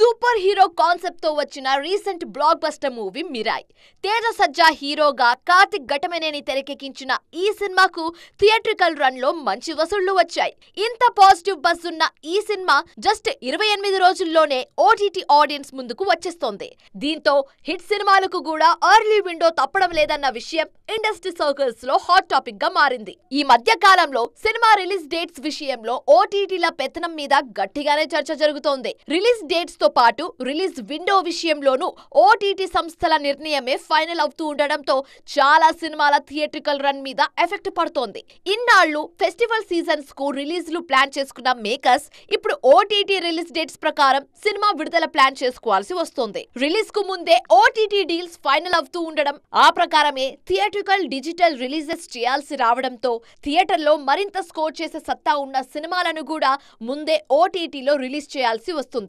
Super hero concept తో వచ్చిన recent blockbuster movie Mirai. Teja Sajja హీరోగా కార్తిక్ ఘటమనేని తెరకెక్కించిన ఈ సినిమాకు థియేట్రికల్ రన్ లో మంచి వసూళ్లు వచ్చాయి. ఇంత పాజిటివ్ బజ్ ఉన్న ఈ సినిమా జస్ట్ 28 రోజుల్లోనే ఓటీటీ ఆడియన్స్ ముందుకు వచ్చేస్తోంది. దీంతో హిట్ సినిమాలకు కూడా ఎర్లీ విండో తప్పడం లేదన్న విషయం ఇండస్ట్రీ సర్కిల్స్ లో హాట్ టాపిక్ గా మారింది. ఈ మధ్య కాలంలో సినిమా రిలీజ్ డేట్స్ విషయంలో ఓటీటీల పెత్తనం మీద గట్టిగానే చర్చ జరుగుతోంది. రిలీజ్ డేట్స్ తో పాటు రిలీజ్ విండో విషయంలోనూ ఓటీటీ సంస్థల నిర్ణయమే ఫైనల్ అవుతూ ఉండడంతో చాలా సినిమాల థియేట్రికల్ రన్ మీద ఎఫెక్ట్ పడుతోంది. ఇన్నాళ్లు ఫెస్టివల్ సీజన్స్ కు రిలీజ్లు ప్లాన్ చేసుకున్న మేకర్స్ ఇప్పుడు ఓటీటీ రిలీజ్ డేట్స్ ప్రకారం సినిమా విడుదల ప్లాన్ చేసుకోవాల్సి వస్తోంది. రిలీజ్ కు ముందే ఓటీటీ డీల్స్ ఫైనల్ అవుతూ ఉండడం, ఆ ప్రకారమే థియేట్రికల్ డిజిటల్ రిలీజెస్ చేయాల్సి రావడంతో థియేటర్లో మరింత స్కోర్ చేసే సత్తా ఉన్న సినిమాలను కూడా ముందే ఓటీటీలో రిలీజ్ చేయాల్సి వస్తుంది.